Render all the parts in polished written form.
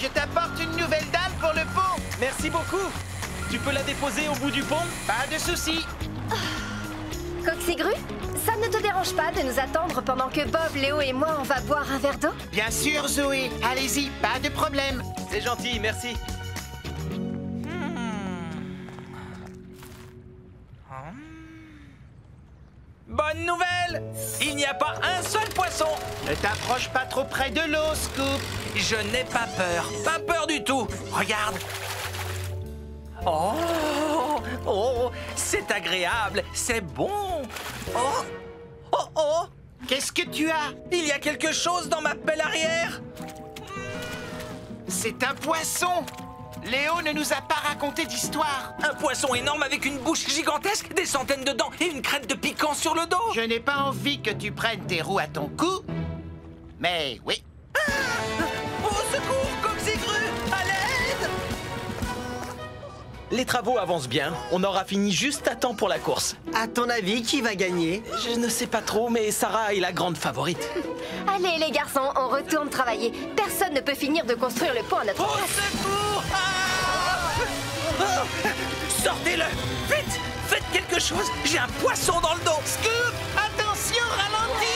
je t'apporte une nouvelle dalle pour le pont. Merci beaucoup. Tu peux la déposer au bout du pont? Pas de souci. Coxigru, ça ne te dérange pas de nous attendre pendant que Bob, Léo et moi, on va boire un verre d'eau? Bien sûr, Zoé. Allez-y, pas de problème. C'est gentil, merci. Bonne nouvelle! Il n'y a pas un seul poisson! Ne t'approche pas trop près de l'eau, Scoop. Je n'ai pas peur. Pas peur du tout. Regarde. Oh! Oh! C'est agréable. C'est bon. Oh! Oh! Oh! Qu'est-ce que tu as? Il y a quelque chose dans ma pelle arrière. C'est un poisson. Léo ne nous a pas raconté d'histoire. Un poisson énorme avec une bouche gigantesque, des centaines de dents et une crête de piquant sur le dos. Je n'ai pas envie que tu prennes tes roues à ton cou. Mais oui. Au secours, Coxigru! À l'aide! Les travaux avancent bien. On aura fini juste à temps pour la course. À ton avis, qui va gagner? Je ne sais pas trop, mais Sarah est la grande favorite. Allez, les garçons, on retourne travailler. Personne ne peut finir de construire le pont à notre Au place. secours! Ah! Sortez-le! Vite! Faites quelque chose! J'ai un poisson dans le dos! Scoop, attention, ralentis.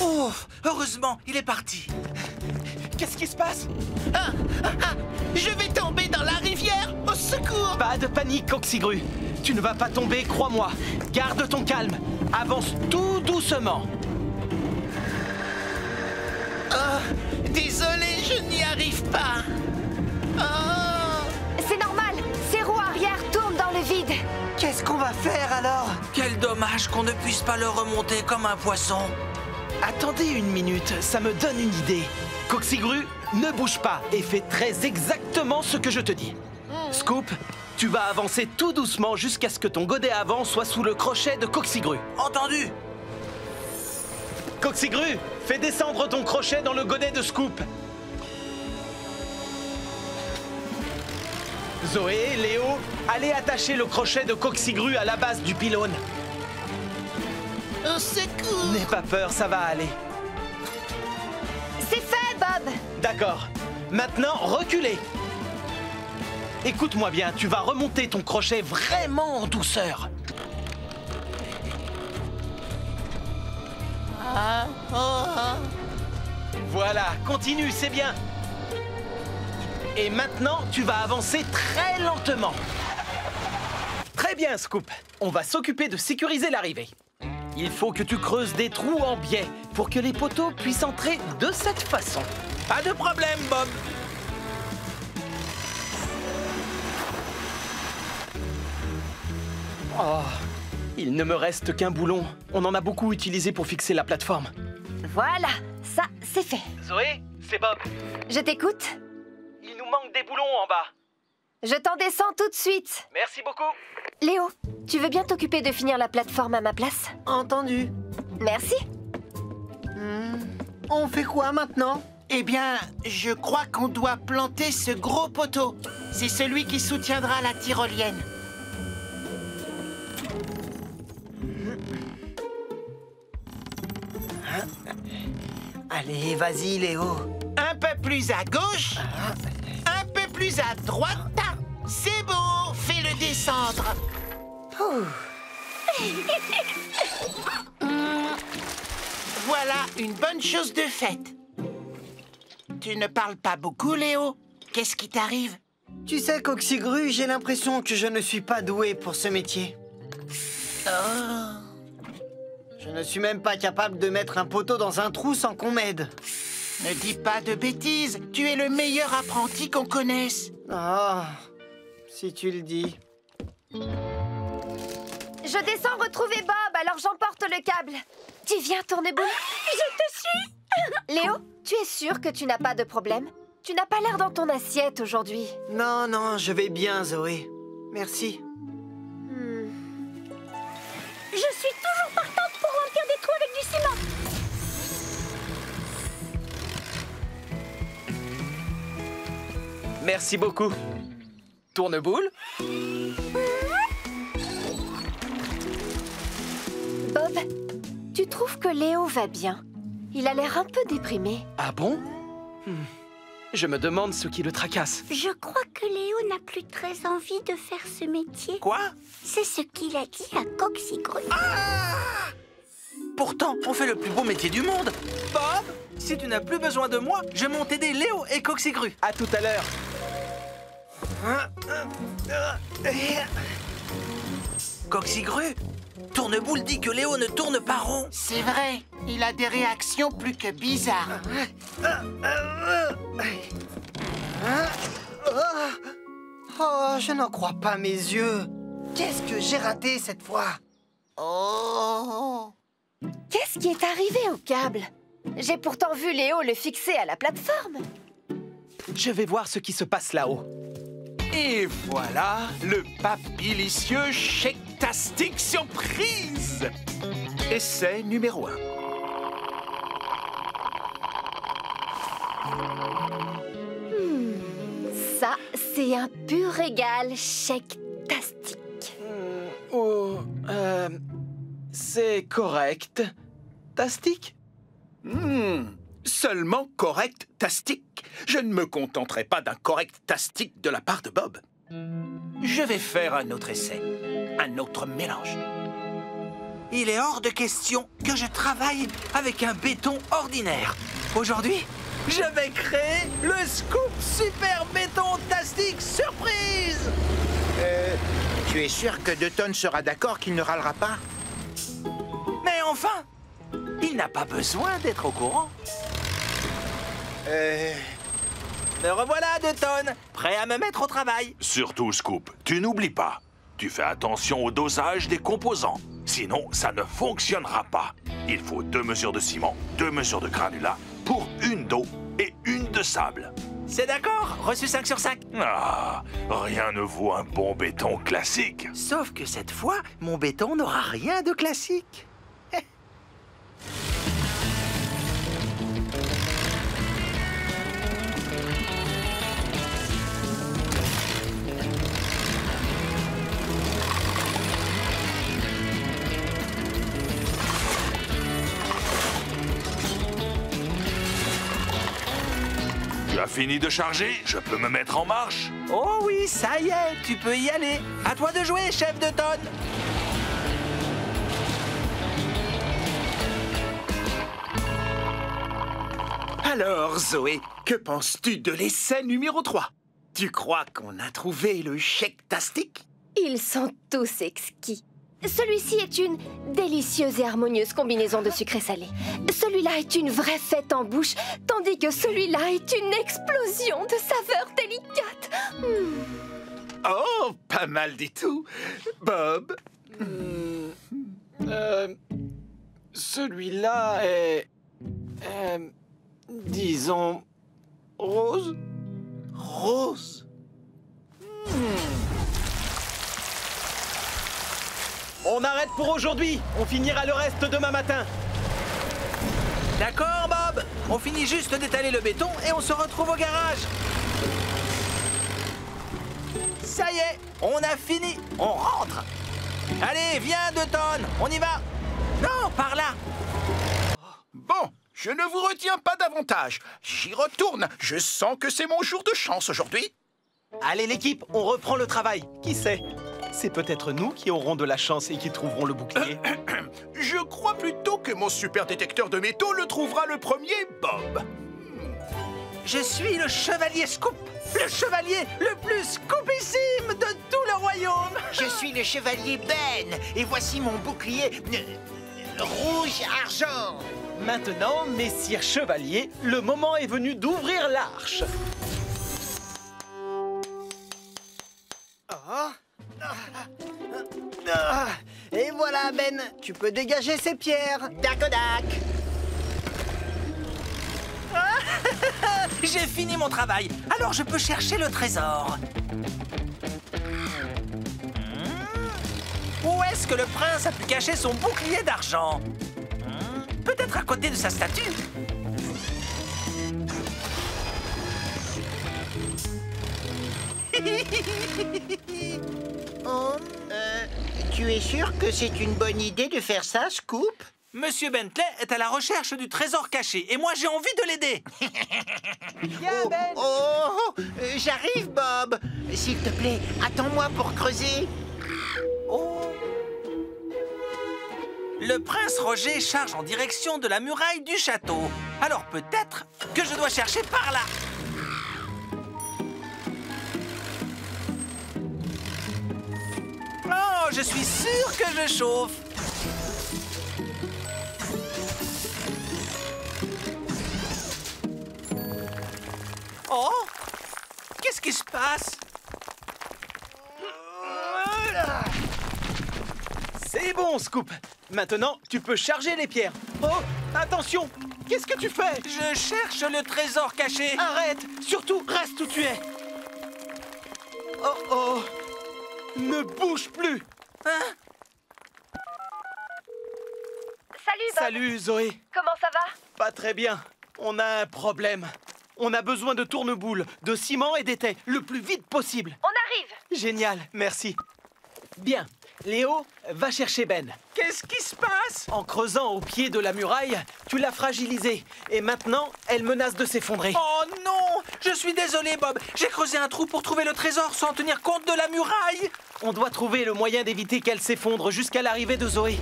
Oh! Heureusement, il est parti. Qu'est-ce qui se passe? Je vais tomber dans la rivière. Au secours. Pas de panique, Coxigru. Tu ne vas pas tomber, crois-moi. Garde ton calme. Avance tout doucement. Désolé, je n'y arrive pas. C'est normal, ses roues arrière tournent dans le vide. Qu'est-ce qu'on va faire alors? Quel dommage qu'on ne puisse pas le remonter comme un poisson. Attendez une minute, ça me donne une idée. Coxigru, ne bouge pas et fais très exactement ce que je te dis. Scoop, tu vas avancer tout doucement jusqu'à ce que ton godet avant soit sous le crochet de Coxigru. Entendu? Coxigru, fais descendre ton crochet dans le godet de Scoop. Zoé, Léo, allez attacher le crochet de Coxigru à la base du pylône. Au secours. N'aie pas peur, ça va aller. C'est fait, Bob. D'accord. Maintenant, reculez. Écoute-moi bien, tu vas remonter ton crochet vraiment en douceur. Voilà, continue, c'est bien. Et maintenant, tu vas avancer très lentement. Très bien, Scoop. On va s'occuper de sécuriser l'arrivée. Il faut que tu creuses des trous en biais pour que les poteaux puissent entrer de cette façon. Pas de problème, Bob. Oh, il ne me reste qu'un boulon. On en a beaucoup utilisé pour fixer la plateforme. Voilà, ça, c'est fait. Zoé, c'est Bob. Je t'écoute. Il nous manque des boulons en bas. Je t'en descends tout de suite. Merci beaucoup. Léo, tu veux bien t'occuper de finir la plateforme à ma place? Entendu. Merci. On fait quoi maintenant? Eh bien, je crois qu'on doit planter ce gros poteau. C'est celui qui soutiendra la tyrolienne. Allez, vas-y, Léo. Un peu plus à gauche. Un peu plus à droite. C'est bon, fais-le descendre. Voilà une bonne chose de faite. Tu ne parles pas beaucoup, Léo. Qu'est-ce qui t'arrive? Tu sais, Coxigru, j'ai l'impression que je ne suis pas doué pour ce métier. Je ne suis même pas capable de mettre un poteau dans un trou sans qu'on m'aide. Ne dis pas de bêtises. Tu es le meilleur apprenti qu'on connaisse. Ah, si tu le dis. Je descends retrouver Bob, alors j'emporte le câble. Tu viens, Tourneboule? Je te suis. Léo, tu es sûr que tu n'as pas de problème? Tu n'as pas l'air dans ton assiette aujourd'hui. Non, non, je vais bien, Zoé. Merci. Je suis toujours partante pour remplir des trous avec du ciment. Merci beaucoup. Tourneboule? Bob, tu trouves que Léo va bien? Il a l'air un peu déprimé. Ah bon? Je me demande ce qui le tracasse. Je crois que Léo n'a plus très envie de faire ce métier. Quoi? C'est ce qu'il a dit à Coxigru. Pourtant, on fait le plus beau métier du monde. Bob, si tu n'as plus besoin de moi, je monte aider Léo et Coxigru. À tout à l'heure. Coxigru, Tourneboule dit que Léo ne tourne pas rond. C'est vrai, il a des réactions plus que bizarres. Oh, je n'en crois pas mes yeux. Qu'est-ce que j'ai raté cette fois? Oh! Qu'est-ce qui est arrivé au câble? J'ai pourtant vu Léo le fixer à la plateforme. Je vais voir ce qui se passe là-haut. Et voilà le papilicieux Shake-tastic surprise. Essai numéro 1. Ça, c'est un pur régal Shake-tastic. C'est correct. Tastic? Seulement correct-tastic. Je ne me contenterai pas d'un correct-tastic de la part de Bob. Je vais faire un autre essai, un autre mélange. Il est hors de question que je travaille avec un béton ordinaire. Aujourd'hui, je vais créer le scoop super béton tastic surprise. Tu es sûr que 2 tonnes sera d'accord qu'il ne râlera pas? Mais enfin, il n'a pas besoin d'être au courant. Me revoilà, 2 tonnes, prêt à me mettre au travail. Surtout, Scoop, tu n'oublies pas. Tu fais attention au dosage des composants. Sinon, ça ne fonctionnera pas. Il faut 2 mesures de ciment, 2 mesures de granulat pour 1 d'eau et 1 de sable. C'est d'accord, reçu 5 sur 5. Ah, rien ne vaut un bon béton classique. Sauf que cette fois, mon béton n'aura rien de classique. Tu as fini de charger? Je peux me mettre en marche? Oh oui, ça y est, tu peux y aller. À toi de jouer, chef de tonne. Alors, Zoé, que penses-tu de l'essai numéro 3? Tu crois qu'on a trouvé le Shake-tastic? Ils sont tous exquis. Celui-ci est une délicieuse et harmonieuse combinaison de sucre et salé. Celui-là est une vraie fête en bouche, tandis que celui-là est une explosion de saveurs délicates. Oh, pas mal du tout. Bob? Celui-là est... disons... rose? Rose. On arrête pour aujourd'hui. On finira le reste demain matin. D'accord, Bob. On finit juste d'étaler le béton et on se retrouve au garage. Ça y est, on a fini. On rentre. Allez, viens, 2 tonnes. On y va. Non, par là. Bon, je ne vous retiens pas davantage. J'y retourne. Je sens que c'est mon jour de chance aujourd'hui. Allez, l'équipe, on reprend le travail. Qui sait? C'est peut-être nous qui aurons de la chance et qui trouverons le bouclier. Je crois plutôt que mon super détecteur de métaux le trouvera le premier, Bob. Je suis le chevalier Scoop. Le chevalier le plus scoopissime de tout le royaume. Je suis le chevalier Ben. Et voici mon bouclier rouge-argent. Maintenant, messire chevalier, le moment est venu d'ouvrir l'arche. Et voilà, Ben, tu peux dégager ces pierres. Dacodac. J'ai fini mon travail, alors je peux chercher le trésor. Où est-ce que le prince a pu cacher son bouclier d'argent? Peut-être à côté de sa statue. Tu es sûr que c'est une bonne idée de faire ça, Scoop? Monsieur Bentley est à la recherche du trésor caché et moi j'ai envie de l'aider. J'arrive, Bob. S'il te plaît, attends-moi pour creuser. Le prince Roger charge en direction de la muraille du château. Alors peut-être que je dois chercher par là. Oh, je suis sûr que je chauffe. Oh, qu'est-ce qui se passe? C'est bon, Scoop. Maintenant, tu peux charger les pierres. Oh, attention. Qu'est-ce que tu fais? Je cherche le trésor caché. Arrête. Surtout, reste où tu es. Oh, oh. Ne bouge plus. Hein? Salut, Bob. Salut, Zoé. Comment ça va? Pas très bien. On a un problème. On a besoin de tourne-boule, de ciment et d'étai, le plus vite possible. On arrive. Génial, merci. Bien. Léo, va chercher Ben. Qu'est-ce qui se passe? En creusant au pied de la muraille, tu l'as fragilisée. Et maintenant, elle menace de s'effondrer. Oh non! Je suis désolé, Bob. J'ai creusé un trou pour trouver le trésor sans tenir compte de la muraille. On doit trouver le moyen d'éviter qu'elle s'effondre jusqu'à l'arrivée de Zoé.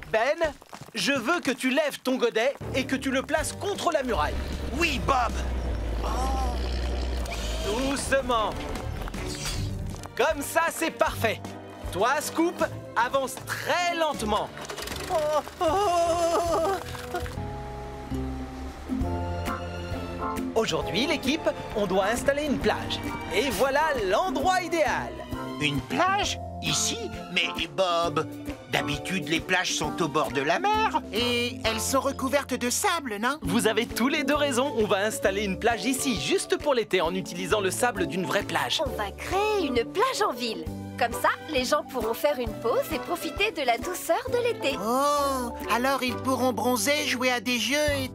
Ben, je veux que tu lèves ton godet et que tu le places contre la muraille. Oui, Bob. Doucement. Comme ça, c'est parfait. Toi, Scoop, avance très lentement. Aujourd'hui, l'équipe, on doit installer une plage. Et voilà l'endroit idéal. Une plage? Ici? Mais Bob, d'habitude les plages sont au bord de la mer. Et elles sont recouvertes de sable, non? Vous avez tous les deux raison. On va installer une plage ici, juste pour l'été, en utilisant le sable d'une vraie plage. On va créer une plage en ville. Comme ça, les gens pourront faire une pause et profiter de la douceur de l'été. Oh, alors ils pourront bronzer, jouer à des jeux et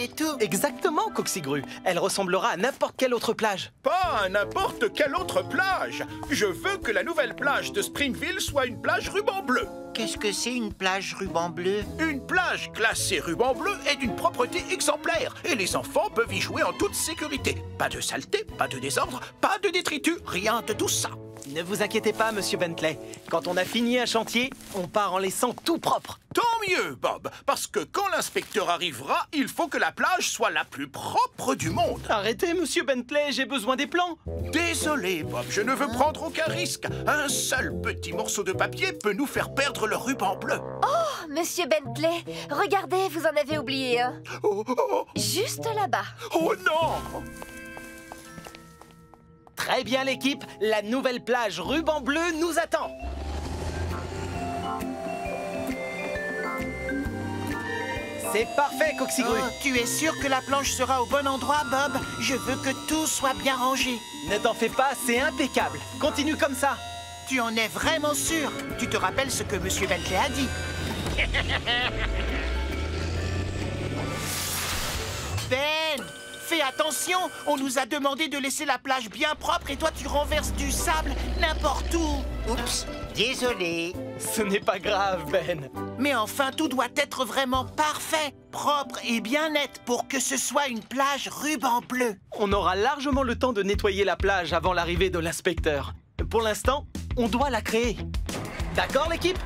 tout. Exactement, Coxigru. Elle ressemblera à n'importe quelle autre plage. Pas à n'importe quelle autre plage. Je veux que la nouvelle plage de Springville soit une plage ruban bleu. Qu'est-ce que c'est une plage ruban bleu? Une plage classée ruban bleu est d'une propreté exemplaire et les enfants peuvent y jouer en toute sécurité. Pas de saleté, pas de désordre, pas de détritus, rien de tout ça. Ne vous inquiétez pas, Monsieur Bentley. Quand on a fini un chantier, on part en laissant tout propre. Tant mieux, Bob, parce que quand l'inspecteur arrivera, il faut que la plage soit la plus propre du monde. Arrêtez, Monsieur Bentley, j'ai besoin des plans. Désolé, Bob, je ne veux prendre aucun risque. Un seul petit morceau de papier peut nous faire perdre le ruban bleu. Oh, Monsieur Bentley, regardez, vous en avez oublié un. Juste là-bas. Oh non! Très bien, l'équipe. La nouvelle plage ruban bleu nous attend. C'est parfait, Coxigru. Oh, tu es sûr que la planche sera au bon endroit, Bob? Je veux que tout soit bien rangé. Ne t'en fais pas, c'est impeccable. Continue comme ça. Tu en es vraiment sûr? Tu te rappelles ce que Monsieur Bentley a dit? Ben! Fais attention! On nous a demandé de laisser la plage bien propre et toi tu renverses du sable n'importe où! Oups, désolé. Ce n'est pas grave, Ben. Mais enfin, tout doit être vraiment parfait, propre et bien net pour que ce soit une plage ruban bleu. On aura largement le temps de nettoyer la plage avant l'arrivée de l'inspecteur. Pour l'instant, on doit la créer. D'accord, l'équipe?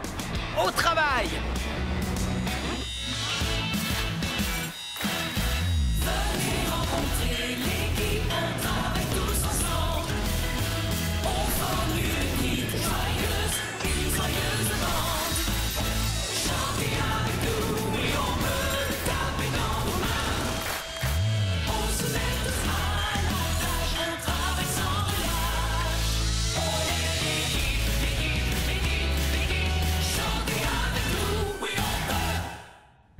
Au travail!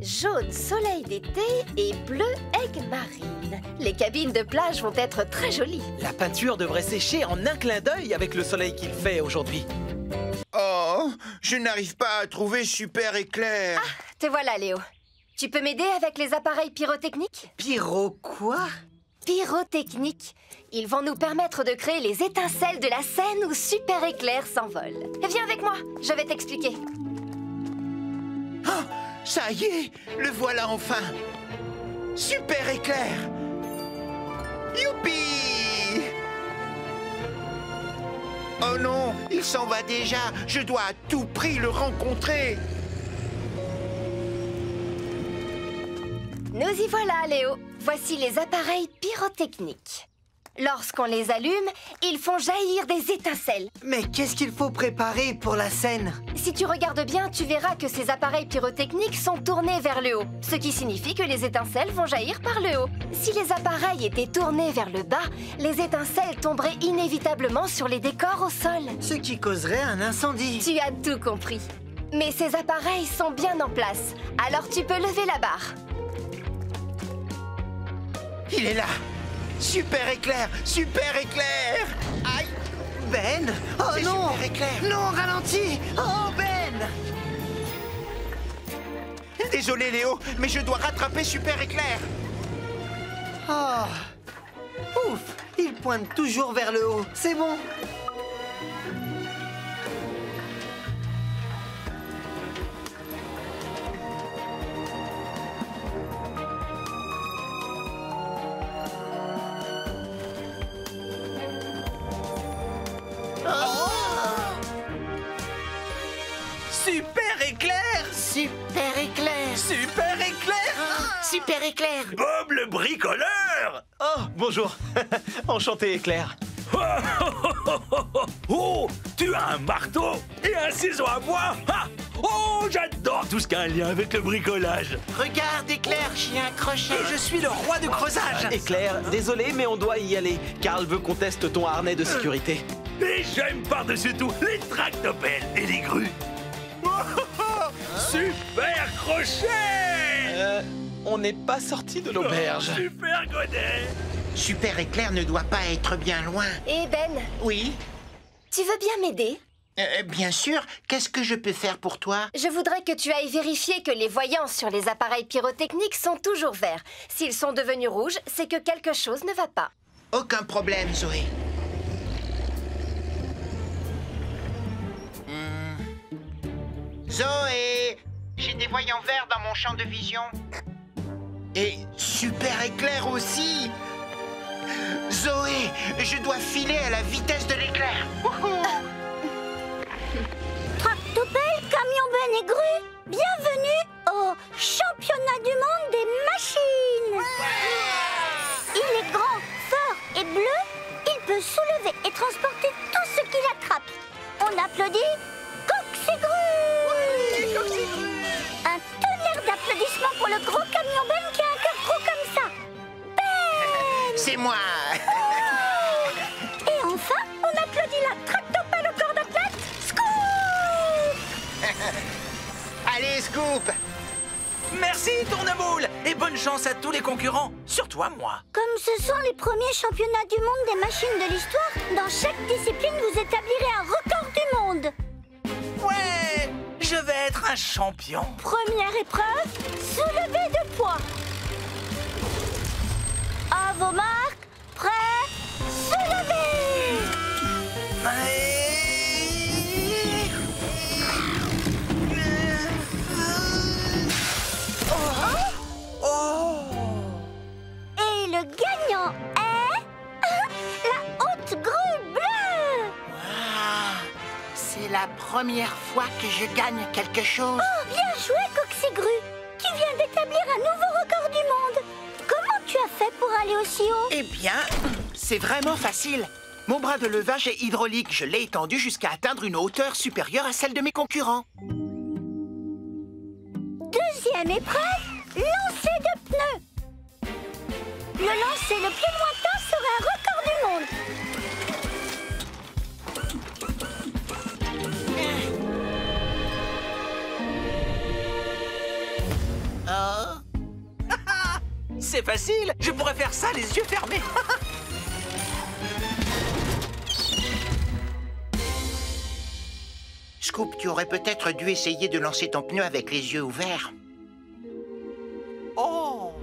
Jaune soleil d'été et bleu aigle marine. Les cabines de plage vont être très jolies. La peinture devrait sécher en un clin d'œil avec le soleil qu'il fait aujourd'hui. Oh, je n'arrive pas à trouver super éclair. Ah, te voilà, Léo. Tu peux m'aider avec les appareils pyrotechniques? Pyro quoi? pyrotechniques. Ils vont nous permettre de créer les étincelles de la scène où Super Éclair s'envole. Viens avec moi, je vais t'expliquer. Oh, ça y est, le voilà enfin. Super Éclair. Youpi! Oh non, il s'en va déjà. Je dois à tout prix le rencontrer. Nous y voilà, Léo. Voici les appareils pyrotechniques. Lorsqu'on les allume, ils font jaillir des étincelles. Mais qu'est-ce qu'il faut préparer pour la scène? Si tu regardes bien, tu verras que ces appareils pyrotechniques sont tournés vers le haut, ce qui signifie que les étincelles vont jaillir par le haut. Si les appareils étaient tournés vers le bas, les étincelles tomberaient inévitablement sur les décors au sol. Ce qui causerait un incendie. Tu as tout compris. Mais ces appareils sont bien en place, alors tu peux lever la barre. Il est là. Super Éclair! Super Éclair! Aïe! Ben! Oh C'est non! Super Éclair! Non, ralentis! Oh, Ben! Désolé, Léo, mais je dois rattraper Super Éclair! Oh! Ouf! Il pointe toujours vers le haut. C'est bon. Super Éclair! Super Éclair! Super Éclair! Super Éclair! Bob le bricoleur! Oh, bonjour. Enchanté, Éclair. Oh, tu as un marteau et un ciseau à bois? Ah, oh, j'adore tout ce qui a un lien avec le bricolage. Regarde, Éclair, j'ai un crochet! Et je suis le roi du creusage! Éclair, désolé, mais on doit y aller. Karl veut qu'on teste ton harnais de sécurité. Et j'aime par-dessus tout les tractopelles et les grues. Super crochet! On n'est pas sorti de l'auberge. Super godet! Super Éclair ne doit pas être bien loin. Et Ben, Oui, tu veux bien m'aider? bien sûr. Qu'est-ce que je peux faire pour toi? Je voudrais que tu ailles vérifier que les voyants sur les appareils pyrotechniques sont toujours verts. S'ils sont devenus rouges, c'est que quelque chose ne va pas. Aucun problème, Zoé. Zoé! J'ai des voyants verts dans mon champ de vision. Et Super Éclair aussi! Zoé, je dois filer à la vitesse de l'éclair. Tractopelle, camion Ben et grue, bienvenue au championnat du monde des machines. Il est grand, fort et bleu. Il peut soulever et transporter tout ce qu'il attrape. On applaudit Cox et grue. Un tonnerre d'applaudissements pour le gros camion Ben qui a un cœur gros comme ça. Ben! C'est moi! Et enfin, on applaudit la tractopelle au corps de plate. Scoop! Allez, Scoop! Merci, Tournemoule! Et bonne chance à tous les concurrents, surtout à moi. Comme ce sont les premiers championnats du monde des machines de l'histoire, dans chaque discipline, vous établirez un record du monde. Ouais! Je vais être un champion. Première épreuve, soulever de poids. À vos marques, prêts, soulevez! Et le gagnant est... la haute grue bleue! Ah, c'est la première fois que je gagne quelque chose. Oh, bien joué, Coxigru! Tu viens d'établir un nouveau record du monde. Comment tu as fait pour aller aussi haut? Eh bien, c'est vraiment facile. Mon bras de levage est hydraulique. Je l'ai étendu jusqu'à atteindre une hauteur supérieure à celle de mes concurrents. Deuxième épreuve, lancer de pneus. Le lancer le plus lointain sera un record du monde. C'est facile, je pourrais faire ça les yeux fermés. Scoop, tu aurais peut-être dû essayer de lancer ton pneu avec les yeux ouverts. Oh!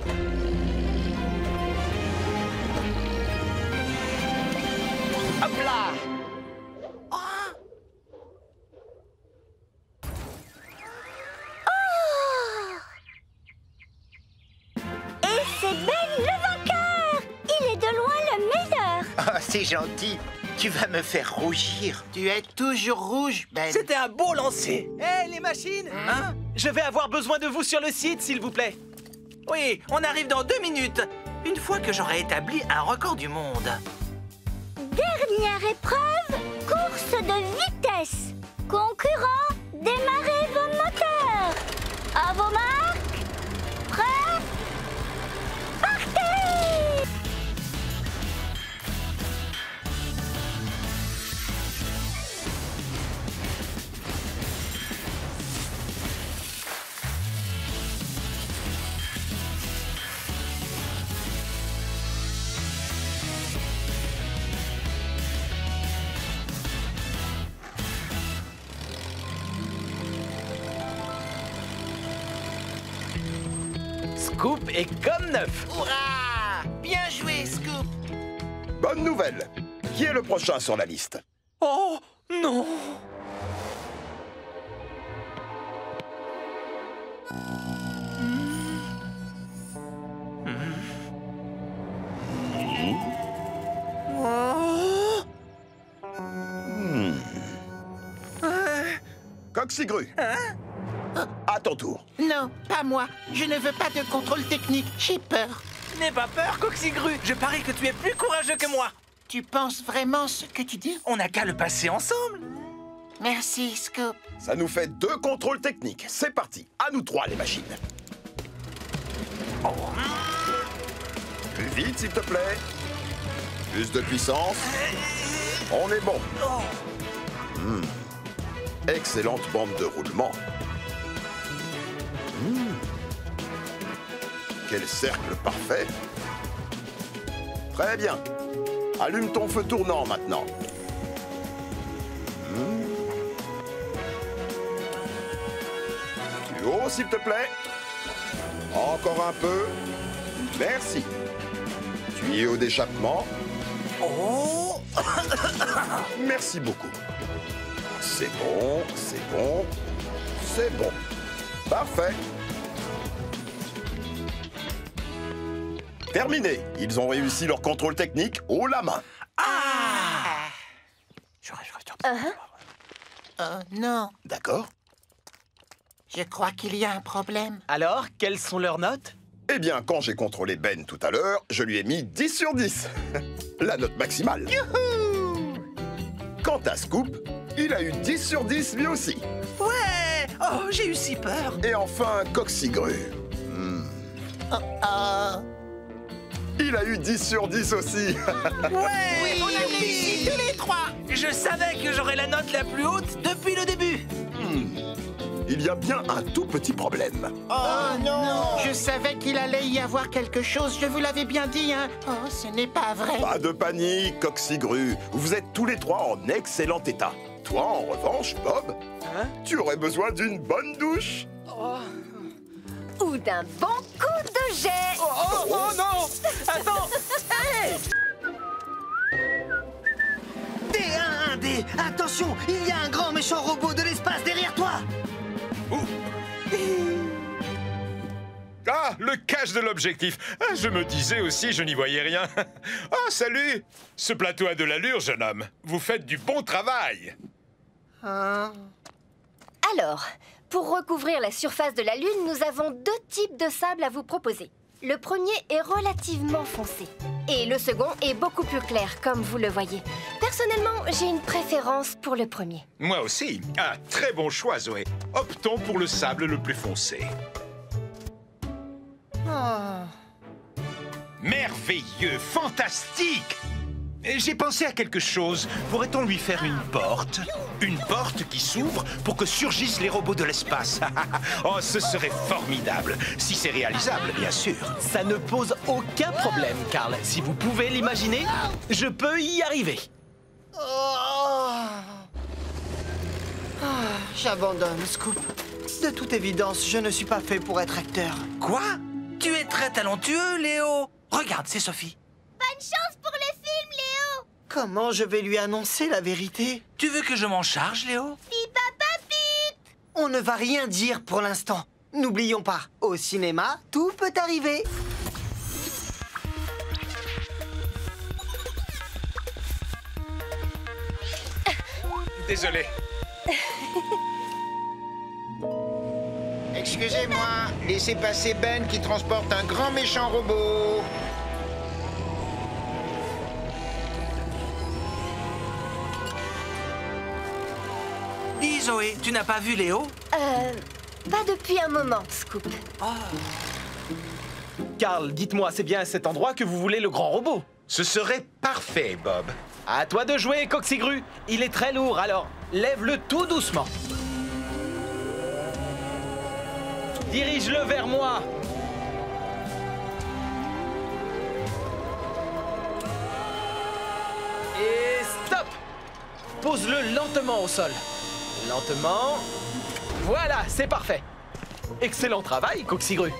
C'est gentil. Tu vas me faire rougir. Tu es toujours rouge, Ben. C'était un beau lancer. Hé, les machines, hein? Je vais avoir besoin de vous sur le site, s'il vous plaît. Oui, on arrive dans 2 minutes. Une fois que j'aurai établi un record du monde. Dernière épreuve, course de vitesse. Concurrents, démarrez vos moteurs. À vos marques, prêts, partez! Scoop est comme neuf. Hurrah! Bien joué, Scoop. Bonne nouvelle. Qui est le prochain sur la liste? Oh, non. Coxigru. À ton tour. Non, pas moi. Je ne veux pas de contrôle technique. J'ai peur. N'aie pas peur, Coxigru. Je parie que tu es plus courageux que moi. Tu penses vraiment ce que tu dis? On n'a qu'à le passer ensemble. Merci, Scoop. Ça nous fait 2 contrôles techniques. C'est parti. À nous 3, les machines. Plus vite, s'il te plaît. Plus de puissance. On est bon. Excellente bande de roulement. Quel cercle parfait. Très bien. Allume ton feu tournant maintenant. Plus haut, s'il te plaît. Encore un peu. Merci. Tuyau d'échappement. Oh. Merci beaucoup. C'est bon, c'est bon, c'est bon. Parfait. Terminé. Ils ont réussi leur contrôle technique haut la main. Non. D'accord. Je crois qu'il y a un problème. Alors, quelles sont leurs notes? Eh bien, quand j'ai contrôlé Ben tout à l'heure, je lui ai mis 10 sur 10. La note maximale. Quant à Scoop, il a eu 10 sur 10 lui aussi. Ouais. Oh, j'ai eu si peur. Et enfin, Coxigru. Il a eu 10 sur 10 aussi. Ouais. Oui, on a réussi tous les 3. Je savais que j'aurais la note la plus haute depuis le début. Il y a bien un tout petit problème. Oh non! Je savais qu'il allait y avoir quelque chose, je vous l'avais bien dit, hein? Oh, ce n'est pas vrai. Pas de panique, Coxigru. Vous êtes tous les 3 en excellent état. Toi, en revanche, Bob, tu aurais besoin d'une bonne douche. Ou d'un bon coup de jet. Oh non! Attends! D1-1D, attention, il y a un grand méchant robot de l'espace derrière toi. Ah, le cache de l'objectif. Ah, je me disais aussi, je n'y voyais rien. Ah, salut! Ce plateau a de l'allure, jeune homme. Vous faites du bon travail. Alors, pour recouvrir la surface de la Lune, nous avons 2 types de sable à vous proposer. Le premier est relativement foncé. Et le second est beaucoup plus clair, comme vous le voyez. Personnellement, j'ai une préférence pour le premier. Moi aussi. Ah, très bon choix, Zoé. Optons pour le sable le plus foncé. Merveilleux, fantastique! J'ai pensé à quelque chose. Pourrait-on lui faire une porte? Une porte qui s'ouvre pour que surgissent les robots de l'espace. Oh, ce serait formidable. Si c'est réalisable, bien sûr. Ça ne pose aucun problème, Carl. Si vous pouvez l'imaginer, je peux y arriver. J'abandonne, Scoop. De toute évidence, je ne suis pas fait pour être acteur. Quoi? Tu es très talentueux, Léo. Regarde, c'est Sophie. Bonne chance pour le film, Léo! Comment je vais lui annoncer la vérité? Tu veux que je m'en charge, Léo? Pipapapip! On ne va rien dire pour l'instant. N'oublions pas, au cinéma, tout peut arriver. Désolé. Excusez-moi, laissez passer Ben qui transporte un grand méchant robot. Dis Zoé, tu n'as pas vu Léo? Pas depuis un moment, Scoop. Carl, dites-moi, c'est bien à cet endroit que vous voulez le grand robot? Ce serait parfait, Bob. À toi de jouer, Coxigru. Il est très lourd, alors lève-le tout doucement. Dirige-le vers moi. Et stop! Pose-le lentement au sol. Lentement. Voilà, c'est parfait. Excellent travail, Coxigru.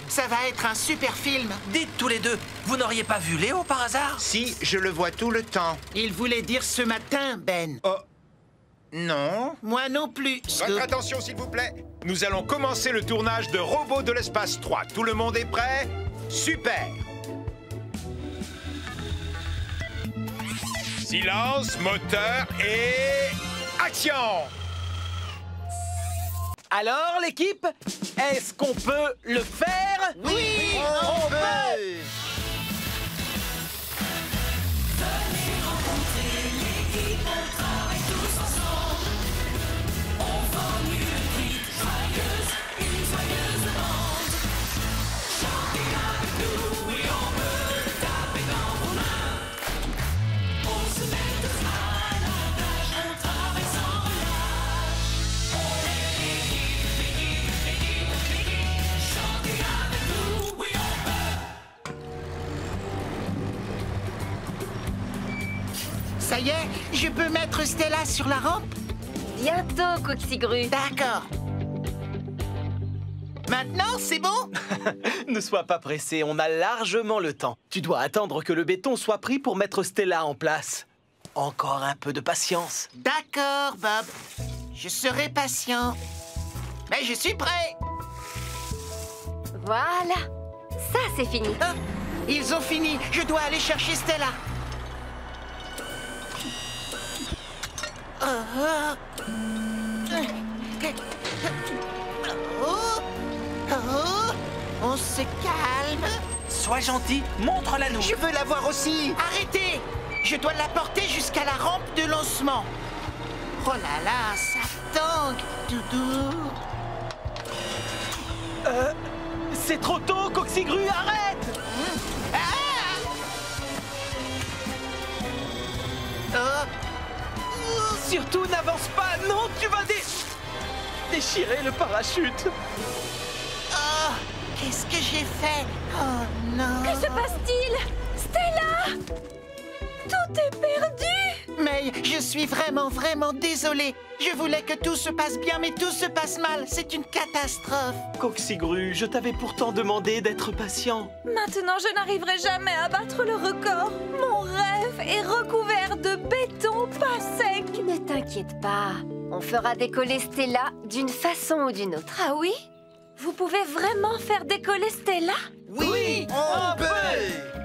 Ça va être un super film. Dites tous les deux, vous n'auriez pas vu Léo par hasard? Si, je le vois tout le temps. Il voulait dire ce matin, Ben. Oh, Non. Moi non plus. votre attention, s'il vous plaît. Nous allons commencer le tournage de Robots de l'espace 3. Tout le monde est prêt? Super! Silence, moteur et... action! Alors, l'équipe, est-ce qu'on peut le faire? Oui, on peut! Ça y est, je peux mettre Stella sur la rampe? Bientôt, Coxigru. D'accord. Maintenant, c'est bon? Ne sois pas pressé, on a largement le temps. Tu dois attendre que le béton soit pris pour mettre Stella en place. Encore un peu de patience. D'accord, Bob. Je serai patient. Mais je suis prêt. Voilà. Ça, c'est fini. Ah, ils ont fini. Je dois aller chercher Stella. On se calme. Sois gentil, montre-la-nous. Je veux la voir aussi. Arrêtez. Je dois la porter jusqu'à la rampe de lancement. Oh là là, ça tangue, Doudou. C'est trop tôt, Coxigru, arrête! Surtout, n'avance pas! Non, tu vas déchirer le parachute! Oh, qu'est-ce que j'ai fait? Oh non! Que se passe-t-il? Stella! Tout est perdu! Mais je suis vraiment désolée. Je voulais que tout se passe bien, mais tout se passe mal. C'est une catastrophe. Coxigru, je t'avais pourtant demandé d'être patient. Maintenant, je n'arriverai jamais à battre le record. Mon rêve est recouvert de béton pas sec. Ne t'inquiète pas. On fera décoller Stella d'une façon ou d'une autre. Ah oui? Vous pouvez vraiment faire décoller Stella? Oui, on peut!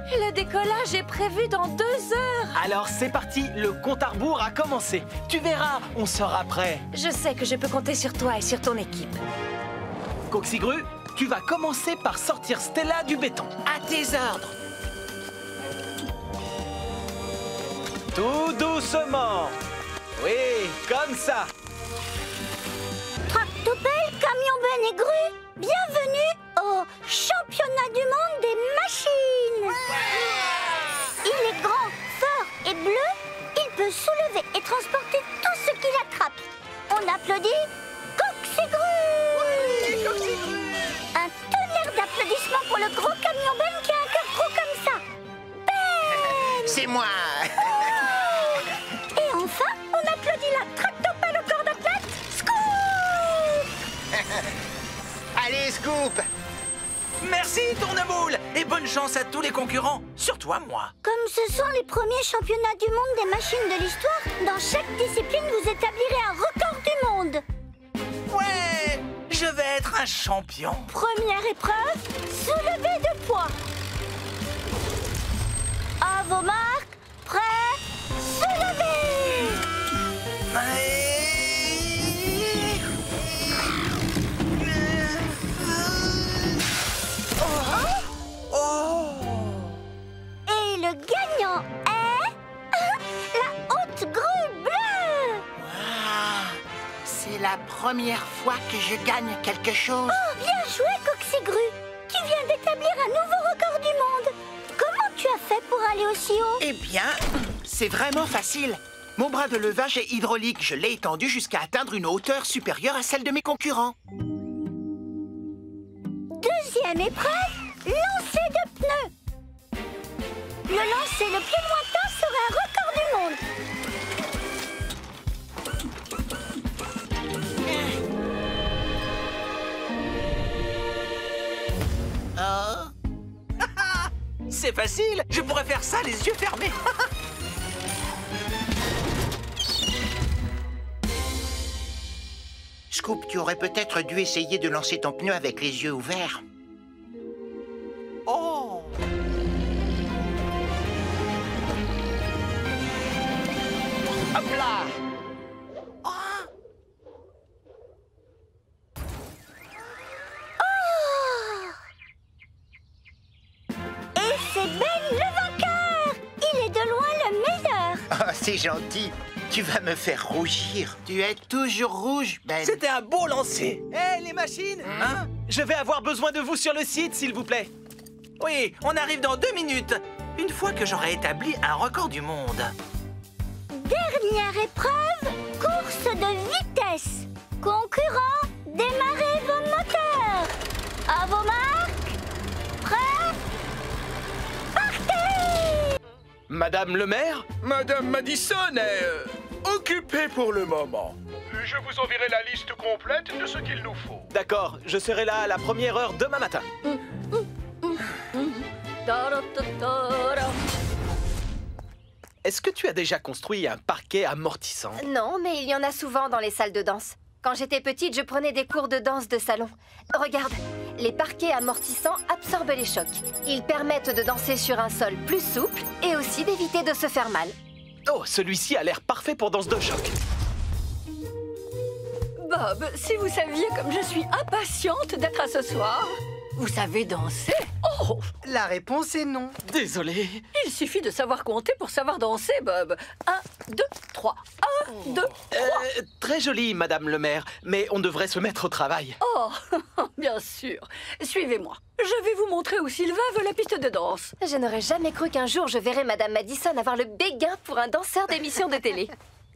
Le décollage est prévu dans 2 heures. Alors c'est parti, le compte à rebours a commencé. Tu verras, on sera prêt. Je sais que je peux compter sur toi et sur ton équipe. Coxigru, tu vas commencer par sortir Stella du béton. À tes ordres. Tout doucement. Oui, comme ça. Tractopelle, camion Ben et grue, bienvenue au championnat du monde des machines. Il est grand, fort et bleu. Il peut soulever et transporter tout ce qu'il attrape. On applaudit Coxigru. Oui, Coxigru. Un tonnerre d'applaudissements pour le gros camion Ben qui a un cœur gros comme ça. Ben! C'est moi. Et enfin, on applaudit la tractopelle au corps d'athlète, Scoop. Allez, Scoop. Merci, Tournemoule. Et bonne chance à tous les concurrents, surtout à moi. Comme ce sont les premiers championnats du monde des machines de l'histoire, dans chaque discipline, vous établirez un record du monde. Ouais, je vais être un champion. Première épreuve, soulever de poids. À vos marques, prêts, se lever! Et le gagnant est... la haute grue bleue! C'est la première fois que je gagne quelque chose. Oh, bien joué, Coxigru! Tu viens d'établir un nouveau record du monde. Comment tu as fait pour aller aussi haut? Eh bien, c'est vraiment facile. Mon bras de levage est hydraulique. Je l'ai étendu jusqu'à atteindre une hauteur supérieure à celle de mes concurrents. Deuxième épreuve, lancer de pneus. Le lancer le plus lointain sera un record du monde. C'est facile, je pourrais faire ça les yeux fermés. Scoop, tu aurais peut-être dû essayer de lancer ton pneu avec les yeux ouverts. Oh! Hop là! Et c'est Ben le vainqueur! Il est de loin le meilleur! Ah, c'est gentil. Tu vas me faire rougir. Tu es toujours rouge, Ben. C'était un beau lancer. Hé, les machines, hein? Je vais avoir besoin de vous sur le site, s'il vous plaît. Oui, on arrive dans 2 minutes. Une fois que j'aurai établi un record du monde. Dernière épreuve, course de vitesse. Concurrents, démarrez vos moteurs. À vos marques, prêts, partez! Madame le maire? Madame Madison est occupée pour le moment. Je vous enverrai la liste complète de ce qu'il nous faut. D'accord, je serai là à la première heure demain matin. Est-ce que tu as déjà construit un parquet amortissant? Non, mais il y en a souvent dans les salles de danse. Quand j'étais petite, je prenais des cours de danse de salon. Regarde, les parquets amortissants absorbent les chocs. Ils permettent de danser sur un sol plus souple et aussi d'éviter de se faire mal. Oh, celui-ci a l'air parfait pour danse de choc. Bob, si vous saviez comme je suis impatiente d'être à ce soir. Vous savez danser? Oh! La réponse est non. Désolé. Il suffit de savoir compter pour savoir danser, Bob. 1, 2, 3. 1, 2, 3. Très joli, Madame le maire, mais on devrait se mettre au travail. Oh, bien sûr. Suivez-moi. Je vais vous montrer où Sylvain veut la piste de danse. Je n'aurais jamais cru qu'un jour je verrais Madame Madison avoir le béguin pour un danseur d'émission de télé.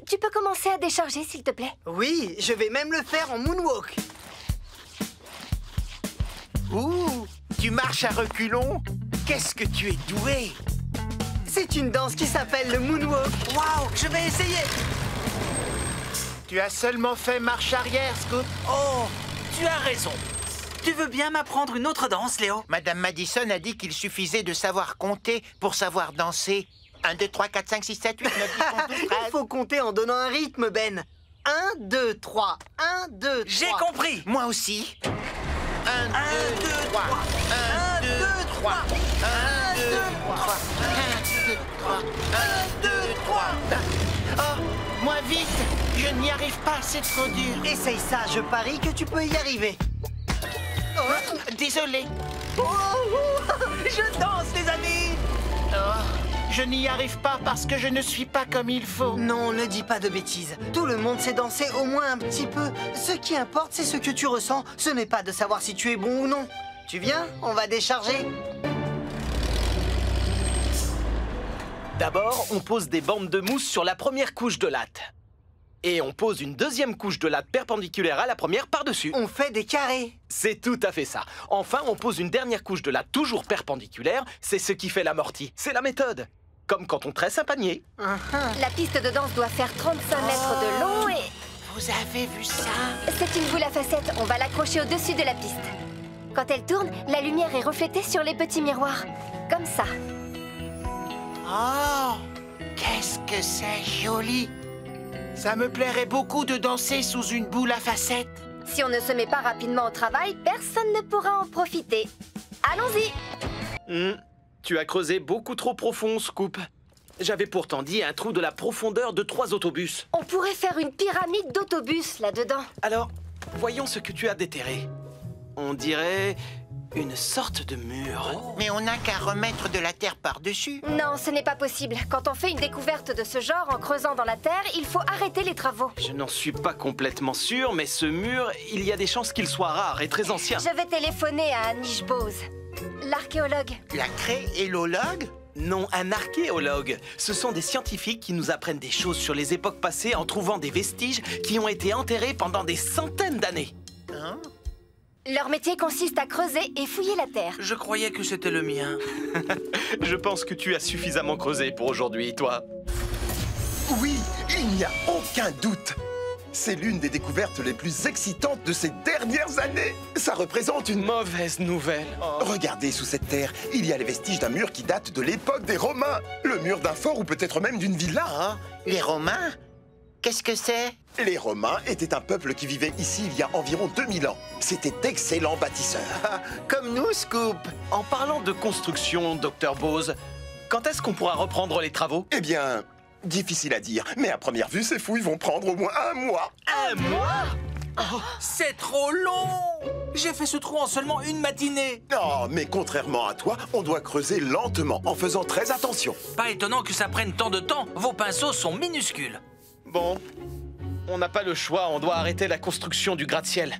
Tu peux commencer à décharger, s'il te plaît? Oui, je vais même le faire en moonwalk. Ouh, tu marches à reculons? Qu'est-ce que tu es doué! C'est une danse qui s'appelle le moonwalk. Waouh, je vais essayer. Tu as seulement fait marche arrière, Scoop. Oh, tu as raison. Tu veux bien m'apprendre une autre danse, Léo? Madame Madison a dit qu'il suffisait de savoir compter pour savoir danser. 1, 2, 3, 4, 5, 6, 7, 8, 9, 10, 11, 12, 13. Il faut compter en donnant un rythme, Ben. 1, 2, 3. 1, 2, 3. J'ai compris. Moi aussi. 1, 2, 3. 1, 2, 3. 1, 2, 3. 1, 2, 3. 1, 2, 3. Oh, moins vite. Je n'y arrive pas, c'est trop dur. Essaye ça, je parie que tu peux y arriver. Oh, désolé. Je danse, les amis. Oh, je n'y arrive pas parce que je ne suis pas comme il faut. Non, ne dis pas de bêtises. Tout le monde sait danser au moins un petit peu. Ce qui importe, c'est ce que tu ressens. Ce n'est pas de savoir si tu es bon ou non. Tu viens? On va décharger. D'abord, on pose des bandes de mousse sur la première couche de latte. Et on pose une deuxième couche de latte perpendiculaire à la première par-dessus. On fait des carrés. C'est tout à fait ça. Enfin, on pose une dernière couche de latte toujours perpendiculaire. C'est ce qui fait l'amorti. C'est la méthode. Comme quand on tresse un panier. La piste de danse doit faire 35 mètres de long et... Vous avez vu ça? C'est une boule à facettes. On va l'accrocher au-dessus de la piste. Quand elle tourne, la lumière est reflétée sur les petits miroirs. Comme ça. Oh, qu'est-ce que c'est joli! Ça me plairait beaucoup de danser sous une boule à facettes. Si on ne se met pas rapidement au travail, personne ne pourra en profiter. Allons-y! Tu as creusé beaucoup trop profond, Scoop. J'avais pourtant dit un trou de la profondeur de 3 autobus. On pourrait faire une pyramide d'autobus là-dedans. Alors, voyons ce que tu as déterré. On dirait une sorte de mur. Mais on n'a qu'à remettre de la terre par-dessus. Non, ce n'est pas possible. Quand on fait une découverte de ce genre en creusant dans la terre, il faut arrêter les travaux. Je n'en suis pas complètement sûr, mais ce mur, il y a des chances qu'il soit rare et très ancien. Je vais téléphoner à Anish Bose, l'archéologue. La créologue? Non, un archéologue. Ce sont des scientifiques qui nous apprennent des choses sur les époques passées en trouvant des vestiges qui ont été enterrés pendant des centaines d'années. Hein? Leur métier consiste à creuser et fouiller la terre. Je croyais que c'était le mien. Je pense que tu as suffisamment creusé pour aujourd'hui, toi. Oui, il n'y a aucun doute. C'est l'une des découvertes les plus excitantes de ces dernières années. Ça représente une mauvaise nouvelle. Oh. Regardez, sous cette terre, il y a les vestiges d'un mur qui date de l'époque des Romains. Le mur d'un fort ou peut-être même d'une villa. Hein? Les Romains? Qu'est-ce que c'est? Les Romains étaient un peuple qui vivait ici il y a environ 2000 ans. C'était d'excellents bâtisseurs. Comme nous, Scoop. En parlant de construction, Dr Bose, quand est-ce qu'on pourra reprendre les travaux? Eh bien, difficile à dire, mais à première vue, ces fouilles vont prendre au moins 1 mois. 1 mois? Oh, c'est trop long! J'ai fait ce trou en seulement une matinée. Non, mais contrairement à toi, on doit creuser lentement, en faisant très attention. Pas étonnant que ça prenne tant de temps. Vos pinceaux sont minuscules. Bon, on n'a pas le choix, on doit arrêter la construction du gratte-ciel.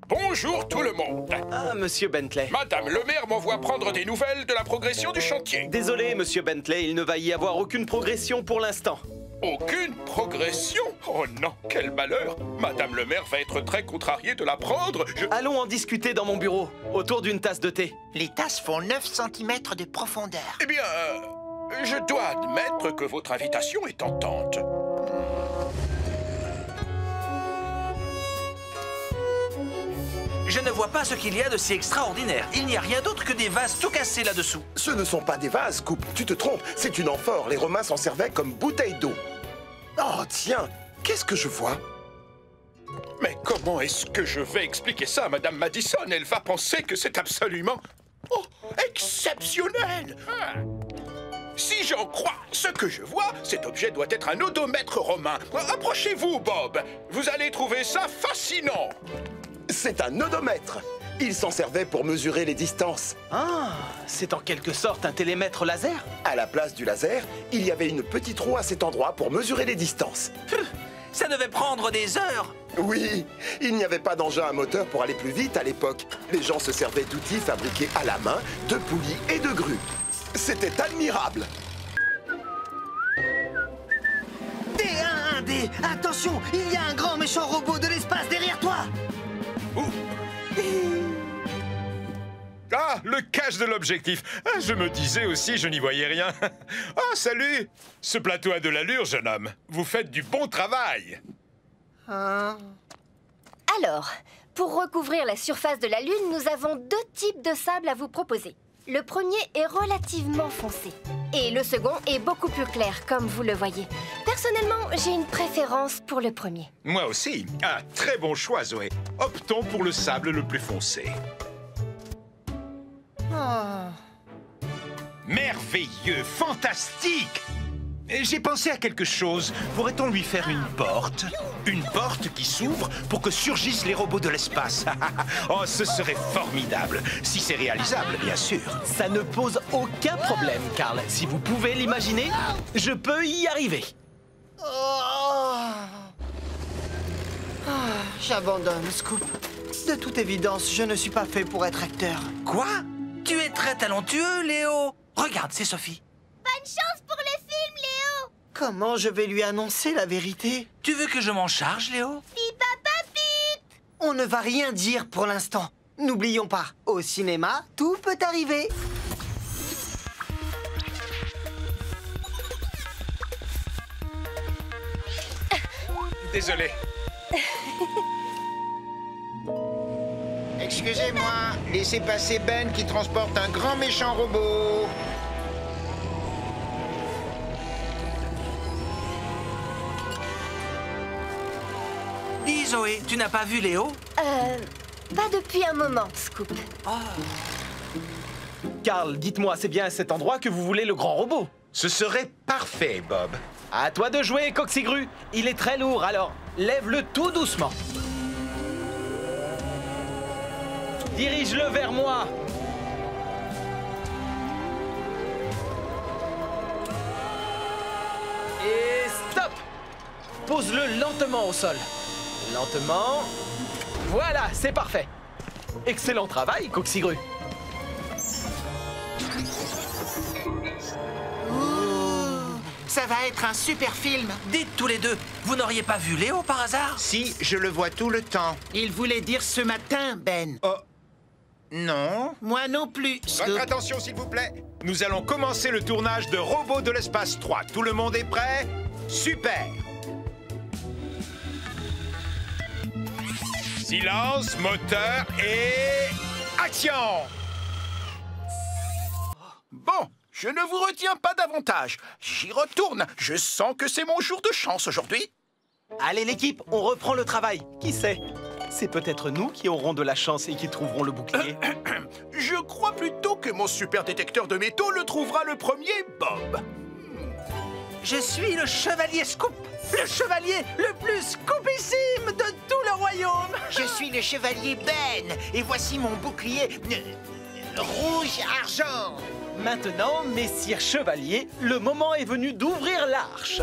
Bonjour tout le monde. Ah, monsieur Bentley. Madame le maire m'envoie prendre des nouvelles de la progression du chantier. Désolé, monsieur Bentley, il ne va y avoir aucune progression pour l'instant. Aucune progression? Oh non, quel malheur! Madame le maire va être très contrariée de l'apprendre. Allons en discuter dans mon bureau, autour d'une tasse de thé. Les tasses font 9 cm de profondeur. Eh bien, je dois admettre que votre invitation est tentante. Je ne vois pas ce qu'il y a de si extraordinaire. Il n'y a rien d'autre que des vases tout cassés là-dessous. Ce ne sont pas des vases, Scoop. Tu te trompes. C'est une amphore. Les Romains s'en servaient comme bouteille d'eau. Oh, tiens. Qu'est-ce que je vois? Mais comment est-ce que je vais expliquer ça à Madame Madison? Elle va penser que c'est absolument... Oh, exceptionnel! Si j'en crois ce que je vois, cet objet doit être un odomètre romain. Approchez-vous, Bob. Vous allez trouver ça fascinant. C'est un odomètre. Il s'en servait pour mesurer les distances. Ah, c'est en quelque sorte un télémètre laser? À la place du laser, il y avait une petite roue à cet endroit pour mesurer les distances. Ça devait prendre des heures. Oui, il n'y avait pas d'engin à moteur pour aller plus vite à l'époque. Les gens se servaient d'outils fabriqués à la main, de poulies et de grues. C'était admirable. D1D, attention, il y a un grand méchant robot de l'espace derrière toi. Ah, le cache de l'objectif. Ah, je me disais aussi, je n'y voyais rien. Ah, salut. Ce plateau a de l'allure, jeune homme. Vous faites du bon travail. Alors, pour recouvrir la surface de la Lune, nous avons 2 types de sable à vous proposer. Le premier est relativement foncé. Et le second est beaucoup plus clair, comme vous le voyez. Personnellement, j'ai une préférence pour le premier. Moi aussi. Ah, très bon choix, Zoé. Optons pour le sable le plus foncé. Merveilleux, fantastique! J'ai pensé à quelque chose. Pourrait-on lui faire une porte? Une porte qui s'ouvre pour que surgissent les robots de l'espace. Oh, ce serait formidable. Si c'est réalisable, bien sûr. Ça ne pose aucun problème, Carl. Si vous pouvez l'imaginer, je peux y arriver. J'abandonne, Scoop. De toute évidence, je ne suis pas fait pour être acteur. Quoi? Tu es très talentueux, Léo. Regarde, c'est Sophie. Bonne chance pour le film, Léo. Comment je vais lui annoncer la vérité? Tu veux que je m'en charge, Léo? Pipapapip. On ne va rien dire pour l'instant. N'oublions pas, au cinéma, tout peut arriver. Désolé. Excusez-moi, laissez passer Ben qui transporte un grand méchant robot. Dis, Zoé, tu n'as pas vu Léo? Pas depuis un moment, Scoop. Carl, dites-moi, c'est bien à cet endroit que vous voulez le grand robot? Ce serait parfait, Bob. À toi de jouer, Coxigru. Il est très lourd, alors lève-le tout doucement. Dirige-le vers moi. Et stop! Pose-le lentement au sol. Lentement. Voilà, c'est parfait. Excellent travail, Coxigru. Ça va être un super film. Dites tous les deux, vous n'auriez pas vu Léo par hasard? Si, je le vois tout le temps. Il voulait dire ce matin, Ben. Oh. Non, moi non plus. Votre attention, s'il vous plaît. Nous allons commencer le tournage de Robots de l'espace 3. Tout le monde est prêt? Super! Silence, moteur et... action! Bon, je ne vous retiens pas davantage. J'y retourne. Je sens que c'est mon jour de chance aujourd'hui. Allez l'équipe, on reprend le travail. Qui sait? C'est peut-être nous qui aurons de la chance et qui trouverons le bouclier. Je crois plutôt que mon super détecteur de métaux le trouvera le premier, Bob. Je suis le chevalier Scoop, le chevalier le plus scoopissime de tout le royaume. Je suis le chevalier Ben, et voici mon bouclier rouge-argent. Maintenant, messire chevalier, le moment est venu d'ouvrir l'arche.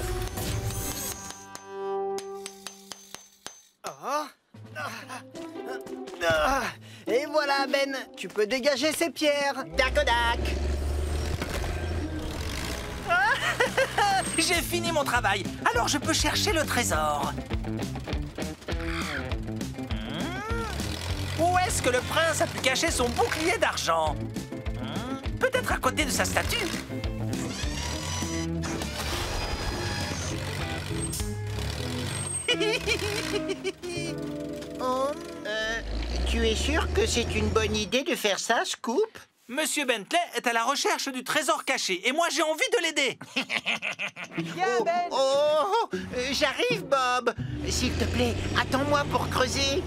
Et voilà, Ben, tu peux dégager ces pierres. Dakodak. J'ai fini mon travail, alors je peux chercher le trésor. Où est-ce que le prince a pu cacher son bouclier d'argent? Peut-être à côté de sa statue. Tu es sûr que c'est une bonne idée de faire ça, Scoop? Monsieur Bentley est à la recherche du trésor caché, et moi j'ai envie de l'aider. J'arrive, Bob. S'il te plaît, attends-moi pour creuser.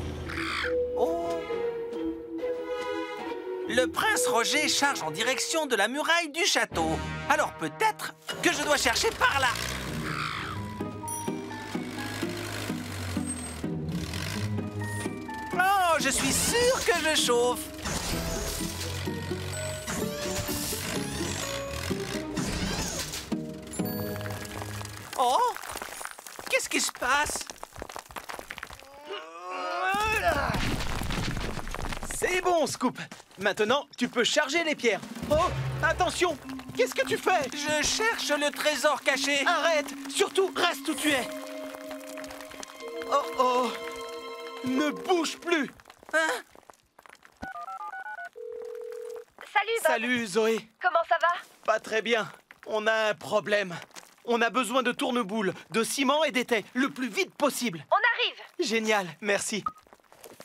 Le prince Roger charge en direction de la muraille du château. Alors peut-être que je dois chercher par là. Oh, je suis sûr que je chauffe. Oh, qu'est-ce qui se passe? C'est bon, Scoop. Maintenant, tu peux charger les pierres. Oh, attention! Qu'est-ce que tu fais? Je cherche le trésor caché. Arrête! Surtout, reste où tu es. Oh, oh! Ne bouge plus! Salut, Bob. Salut, Zoé. Comment ça va? Pas très bien. On a un problème. On a besoin de tourne-boule, de ciment et d'étais, le plus vite possible. On arrive. Génial, merci.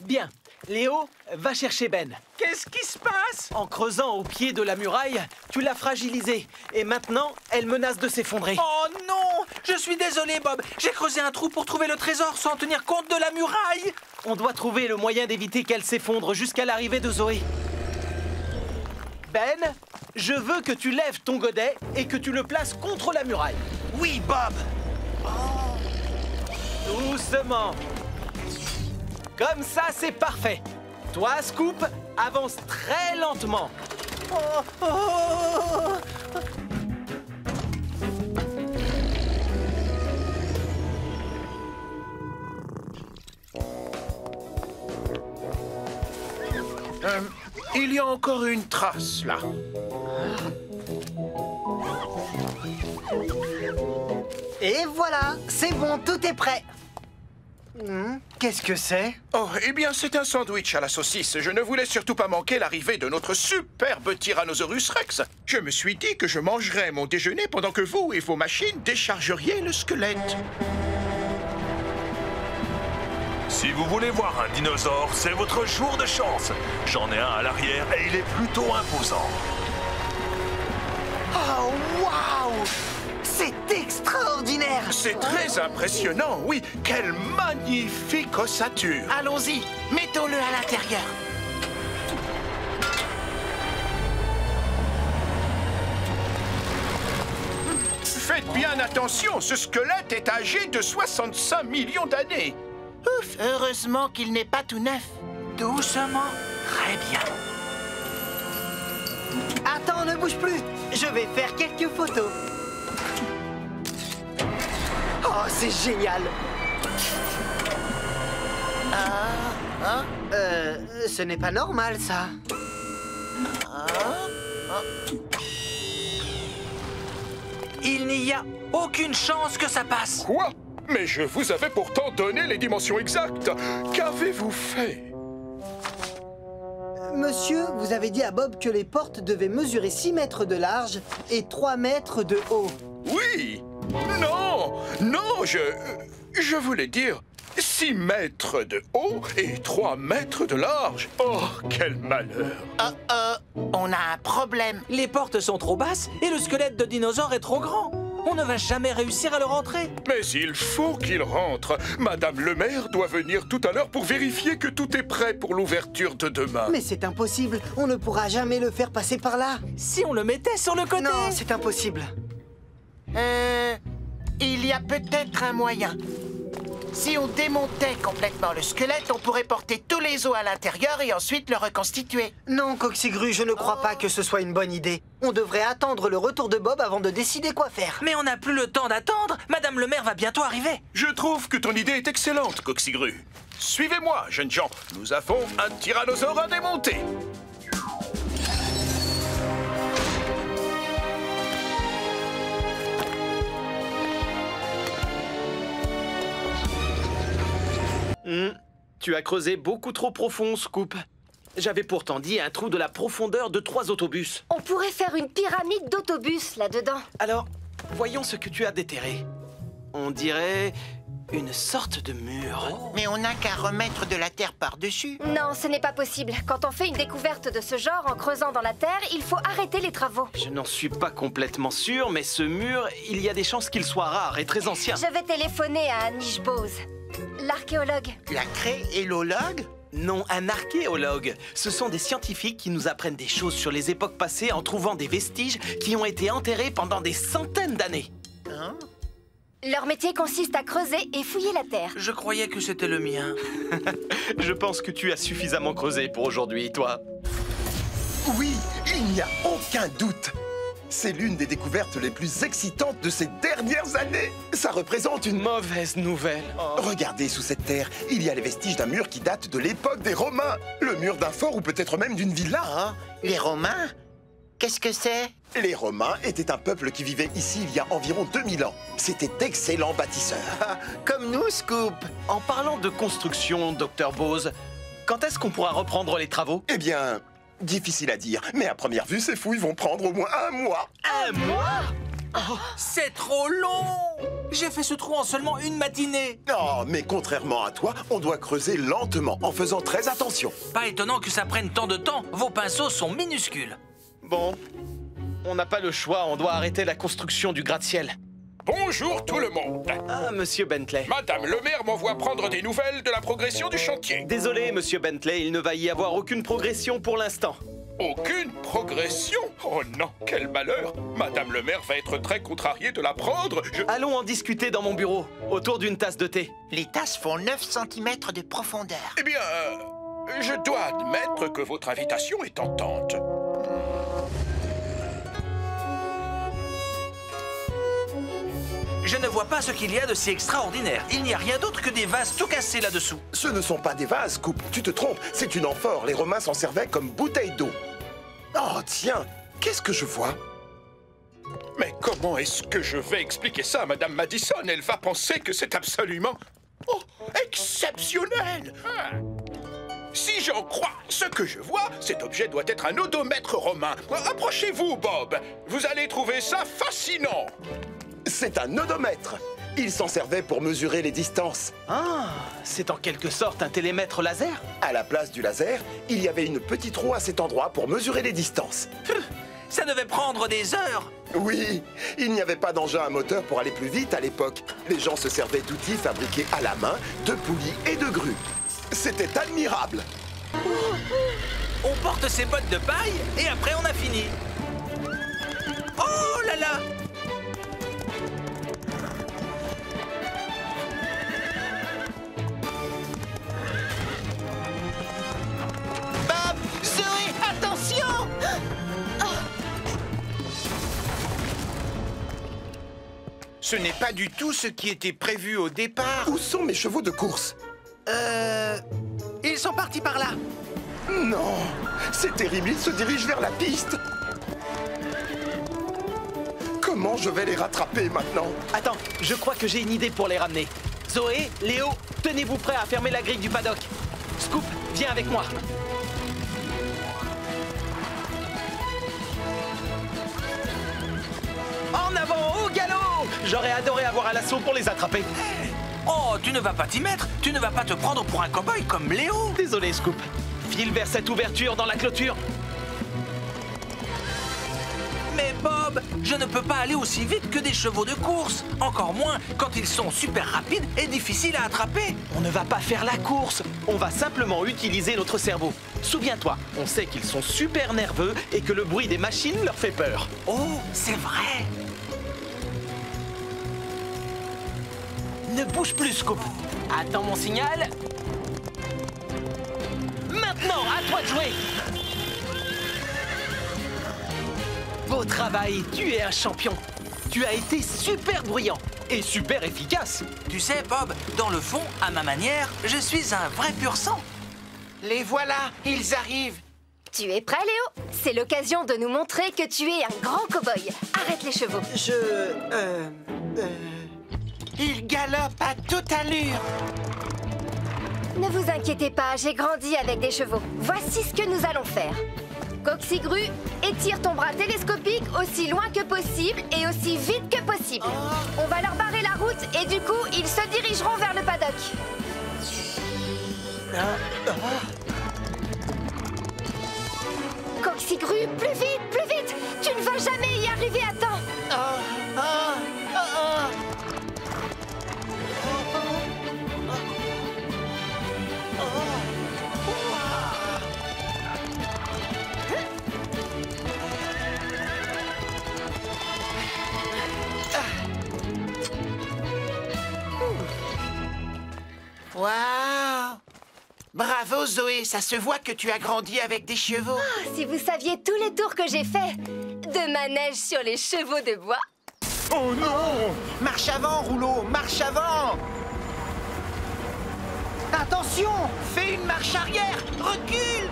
Bien. Léo, va chercher Ben. Qu'est-ce qui se passe? En creusant au pied de la muraille, tu l'as fragilisée. Et maintenant, elle menace de s'effondrer. Oh non! Je suis désolé, Bob. J'ai creusé un trou pour trouver le trésor sans tenir compte de la muraille. On doit trouver le moyen d'éviter qu'elle s'effondre jusqu'à l'arrivée de Zoé. Ben, je veux que tu lèves ton godet et que tu le places contre la muraille. Oui, Bob. Doucement. Comme ça, c'est parfait. Toi, Scoop, avance très lentement. Il y a encore une trace, là. Et voilà, c'est bon, tout est prêt. Qu'est-ce que c'est? Oh, eh bien, c'est un sandwich à la saucisse. Je ne voulais surtout pas manquer l'arrivée de notre superbe Tyrannosaurus Rex. Je me suis dit que je mangerais mon déjeuner pendant que vous et vos machines déchargeriez le squelette. Si vous voulez voir un dinosaure, c'est votre jour de chance. J'en ai un à l'arrière et il est plutôt imposant. Oh, waouh! C'est extraordinaire! C'est très impressionnant, oui. Quelle magnifique ossature! Allons-y, mettons-le à l'intérieur. bien attention, ce squelette est âgé de 65 millions d'années. Ouf, heureusement qu'il n'est pas tout neuf. Doucement. Très bien. Attends, ne bouge plus. Je vais faire quelques photos. Oh, c'est génial. Ce n'est pas normal, ça. Il n'y a aucune chance que ça passe. Quoi? Mais je vous avais pourtant donné les dimensions exactes. Qu'avez-vous fait? Monsieur, vous avez dit à Bob que les portes devaient mesurer 6 mètres de large et 3 mètres de haut. Oui. Non, non, je voulais dire 6 mètres de haut et 3 mètres de large. Oh, quel malheur. On a un problème. Les portes sont trop basses et le squelette de dinosaure est trop grand. On ne va jamais réussir à le rentrer. Mais il faut qu'il rentre. Madame le maire doit venir tout à l'heure pour vérifier que tout est prêt pour l'ouverture de demain. Mais c'est impossible. On ne pourra jamais le faire passer par là. Si on le mettait sur le côté. Non, c'est impossible. Il y a peut-être un moyen. Si on démontait complètement le squelette, on pourrait porter tous les os à l'intérieur et ensuite le reconstituer. Non, Coxigru, je ne crois pas que ce soit une bonne idée. On devrait attendre le retour de Bob avant de décider quoi faire. Mais on n'a plus le temps d'attendre. Madame le maire va bientôt arriver. Je trouve que ton idée est excellente, Coxigru. Suivez-moi, jeunes gens. Nous avons un tyrannosaure à démonter. Tu as creusé beaucoup trop profond, Scoop. J'avais pourtant dit un trou de la profondeur de 3 autobus. On pourrait faire une pyramide d'autobus là-dedans. Alors, voyons ce que tu as déterré. On dirait une sorte de mur. Mais on n'a qu'à remettre de la terre par-dessus. Non, ce n'est pas possible. Quand on fait une découverte de ce genre en creusant dans la terre, il faut arrêter les travaux. Je n'en suis pas complètement sûr, mais ce mur, il y a des chances qu'il soit rare et très ancien. Je vais téléphoner à Anish Bose, l'archéologue. La créologue? Non, un archéologue. Ce sont des scientifiques qui nous apprennent des choses sur les époques passées en trouvant des vestiges qui ont été enterrés pendant des centaines d'années. Hein? Leur métier consiste à creuser et fouiller la terre. Je croyais que c'était le mien. Je pense que tu as suffisamment creusé pour aujourd'hui, toi. Oui, il n'y a aucun doute. C'est l'une des découvertes les plus excitantes de ces dernières années. Ça représente une mauvaise nouvelle. Regardez sous cette terre, il y a les vestiges d'un mur qui date de l'époque des Romains. Le mur d'un fort ou peut-être même d'une villa. Les Romains? Qu'est-ce que c'est? Les Romains étaient un peuple qui vivait ici il y a environ 2000 ans. C'était d'excellents bâtisseurs. Comme nous, Scoop. En parlant de construction, Dr Bose, quand est-ce qu'on pourra reprendre les travaux? Eh bien, difficile à dire, mais à première vue, ces fouilles vont prendre au moins 1 mois. 1 mois? Oh, c'est trop long! J'ai fait ce trou en seulement une matinée. Oh, mais contrairement à toi, on doit creuser lentement, en faisant très attention. Pas étonnant que ça prenne tant de temps. Vos pinceaux sont minuscules. Bon, on n'a pas le choix, on doit arrêter la construction du gratte-ciel. Bonjour tout le monde. Ah, monsieur Bentley. Madame le maire m'envoie prendre des nouvelles de la progression du chantier. Désolé, monsieur Bentley, il ne va y avoir aucune progression pour l'instant. Aucune progression? Oh non, quel malheur! Madame le maire va être très contrariée de l'apprendre. Allons en discuter dans mon bureau, autour d'une tasse de thé. Les tasses font 9 cm de profondeur. Eh bien, je dois admettre que votre invitation est tentante. Je ne vois pas ce qu'il y a de si extraordinaire. Il n'y a rien d'autre que des vases tout cassés là-dessous. Ce ne sont pas des vases, Scoop. Tu te trompes. C'est une amphore. Les Romains s'en servaient comme bouteille d'eau. Oh, tiens. Qu'est-ce que je vois? Mais comment est-ce que je vais expliquer ça à Madame Madison? Elle va penser que c'est absolument... Oh, exceptionnel! Si j'en crois ce que je vois, cet objet doit être un odomètre romain. Approchez-vous, Bob. Vous allez trouver ça fascinant. C'est un odomètre. Il s'en servait pour mesurer les distances. Ah, c'est en quelque sorte un télémètre laser? À la place du laser, il y avait une petite roue à cet endroit pour mesurer les distances. Ça devait prendre des heures. Oui, il n'y avait pas d'engin à moteur pour aller plus vite à l'époque. Les gens se servaient d'outils fabriqués à la main, de poulies et de grues. C'était admirable. On porte ses bottes de paille et après on a fini. Oh là là! Ce n'est pas du tout ce qui était prévu au départ. Où sont mes chevaux de course? Ils sont partis par là. Non, c'est terrible, ils se dirigent vers la piste. Comment je vais les rattraper maintenant? Attends, je crois que j'ai une idée pour les ramener. Zoé, Léo, tenez-vous prêts à fermer la grille du paddock. Scoop, viens avec moi. En avant, au galop! J'aurais adoré avoir un lasso pour les attraper. Oh, tu ne vas pas t'y mettre. Tu ne vas pas te prendre pour un cow-boy comme Léo. Désolé, Scoop. File vers cette ouverture dans la clôture. Mais Bob, je ne peux pas aller aussi vite que des chevaux de course. Encore moins quand ils sont super rapides et difficiles à attraper. On ne va pas faire la course. On va simplement utiliser notre cerveau. Souviens-toi, on sait qu'ils sont super nerveux et que le bruit des machines leur fait peur. Oh, c'est vrai. Ne bouge plus, Scoop. Attends mon signal. Maintenant, à toi de jouer. Beau travail, tu es un champion. Tu as été super bruyant et super efficace. Tu sais, Bob, dans le fond, à ma manière, je suis un vrai pur sang. Les voilà, ils arrivent. Tu es prêt, Léo? C'est l'occasion de nous montrer que tu es un grand cow-boy. Arrête les chevaux. Ils galopent à toute allure. Ne vous inquiétez pas, j'ai grandi avec des chevaux. Voici ce que nous allons faire. Coxigru, étire ton bras télescopique aussi loin que possible et aussi vite que possible. On va leur barrer la route et du coup, ils se dirigeront vers le paddock. Coxigru, plus vite! Tu ne vas jamais y arriver à temps. Waouh! Bravo Zoé, ça se voit que tu as grandi avec des chevaux. Oh, si vous saviez tous les tours que j'ai faits de manège sur les chevaux de bois. Oh non! Marche avant, Rouleau, marche avant! Attention! Fais une marche arrière, recule!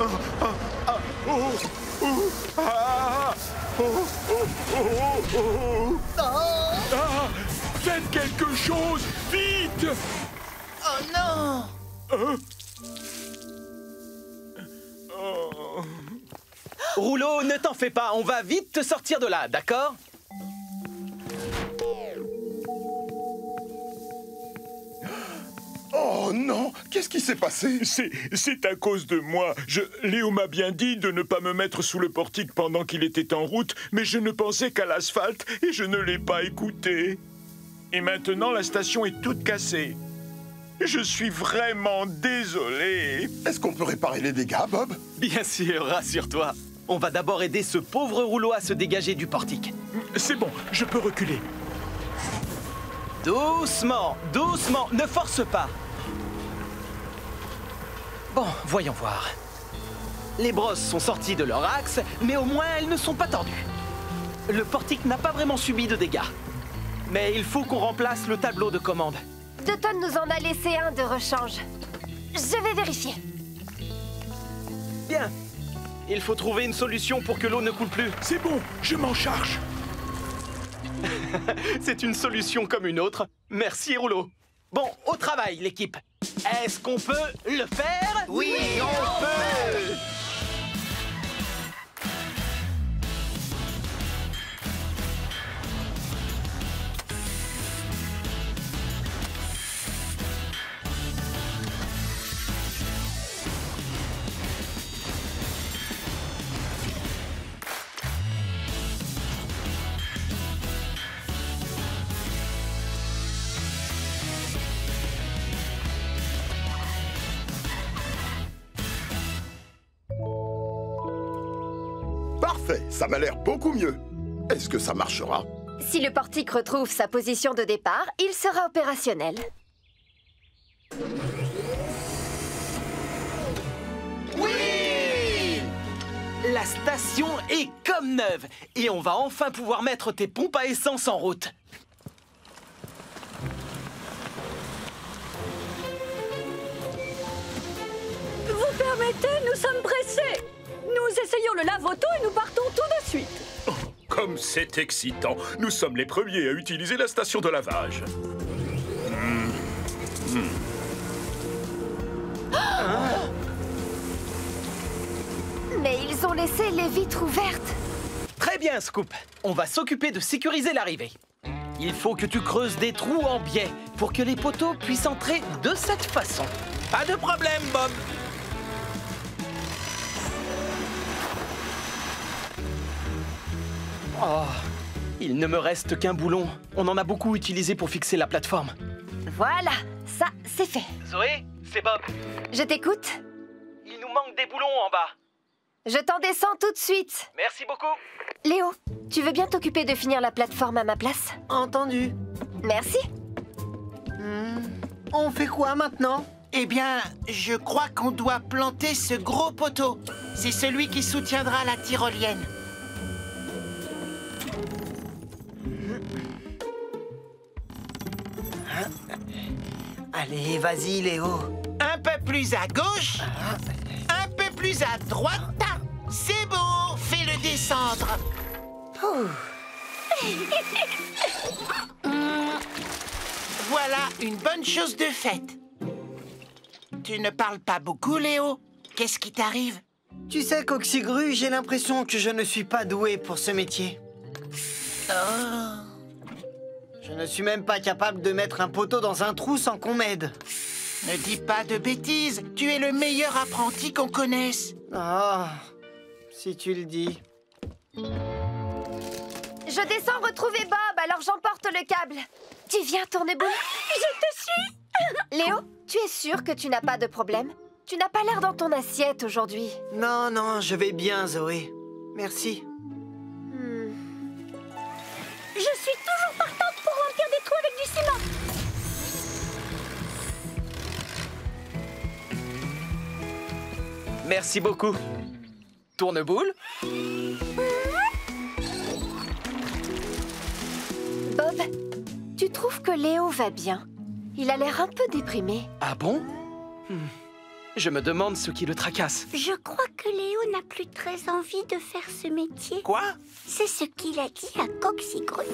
Faites quelque chose, vite! Oh non! Rouleau, ne t'en fais pas, on va vite te sortir de là, d'accord? Oh non, qu'est-ce qui s'est passé? C'est à cause de moi. Léo m'a bien dit de ne pas me mettre sous le portique pendant qu'il était en route, mais je ne pensais qu'à l'asphalte et je ne l'ai pas écouté. Et maintenant, la station est toute cassée. Je suis vraiment désolé. Est-ce qu'on peut réparer les dégâts, Bob? Bien sûr, rassure-toi. On va d'abord aider ce pauvre Rouleau à se dégager du portique. C'est bon, je peux reculer. Doucement, doucement, ne force pas. Bon, voyons voir. Les brosses sont sorties de leur axe, mais au moins elles ne sont pas tordues. Le portique n'a pas vraiment subi de dégâts. Mais il faut qu'on remplace le tableau de commande. Dutton nous en a laissé un de rechange. Je vais vérifier. Bien. Il faut trouver une solution pour que l'eau ne coule plus. C'est bon, je m'en charge. C'est une solution comme une autre. Merci, Rouleau. Bon, au travail, l'équipe. Est-ce qu'on peut le faire? Oui, on peut! Parfait, ça m'a l'air beaucoup mieux. Est-ce que ça marchera? Si le portique retrouve sa position de départ, il sera opérationnel. Oui! La station est comme neuve et on va enfin pouvoir mettre tes pompes à essence en route. permettez, nous sommes pressés. Nous essayons le lave-auto et nous partons tout de suite. Comme c'est excitant. Nous sommes les premiers à utiliser la station de lavage. Mais ils ont laissé les vitres ouvertes. Très bien, Scoop. On va s'occuper de sécuriser l'arrivée. Il faut que tu creuses des trous en biais pour que les poteaux puissent entrer de cette façon. Pas de problème, Bob. Oh, il ne me reste qu'un boulon. On en a beaucoup utilisé pour fixer la plateforme. Voilà, ça, c'est fait. Zoé, c'est Bob. Je t'écoute. Il nous manque des boulons en bas. Je t'en descends tout de suite. Merci beaucoup. Léo, tu veux bien t'occuper de finir la plateforme à ma place? Entendu. Merci. On fait quoi maintenant? Eh bien, je crois qu'on doit planter ce gros poteau. C'est celui qui soutiendra la tyrolienne. Allez, vas-y, Léo. Un peu plus à gauche. Un peu plus à droite. C'est bon, fais-le descendre. Voilà une bonne chose de faite. Tu ne parles pas beaucoup, Léo. Qu'est-ce qui t'arrive? Tu sais, Coxigru, j'ai l'impression que je ne suis pas doué pour ce métier. Je ne suis même pas capable de mettre un poteau dans un trou sans qu'on m'aide. Ne dis pas de bêtises. Tu es le meilleur apprenti qu'on connaisse. Ah, si tu le dis. Je descends retrouver Bob, alors j'emporte le câble. Tu viens, Tourneboule? Je te suis. Léo, tu es sûr que tu n'as pas de problème? Tu n'as pas l'air dans ton assiette aujourd'hui. Non, non, je vais bien, Zoé. Merci. Je suis toujours partante pour remplir des trous avec du ciment. Merci beaucoup. Tourneboule? Bob, tu trouves que Léo va bien? Il a l'air un peu déprimé. Ah bon? Je me demande ce qui le tracasse. Je crois que Léo n'a plus très envie de faire ce métier. Quoi? C'est ce qu'il a dit à Coxigru.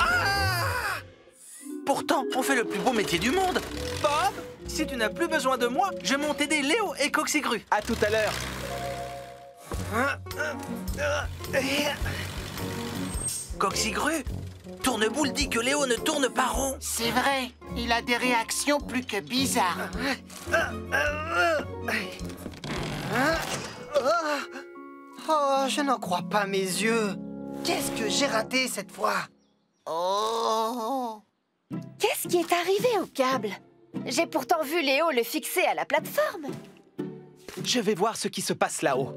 Pourtant, on fait le plus beau métier du monde. Bob, si tu n'as plus besoin de moi, je monte aider Léo et Coxigru. À tout à l'heure. Coxigru, Tourneboule dit que Léo ne tourne pas rond. C'est vrai, il a des réactions plus que bizarres. Oh, je n'en crois pas mes yeux. Qu'est-ce que j'ai raté cette fois? Oh! Qu'est-ce qui est arrivé au câble? J'ai pourtant vu Léo le fixer à la plateforme. Je vais voir ce qui se passe là-haut.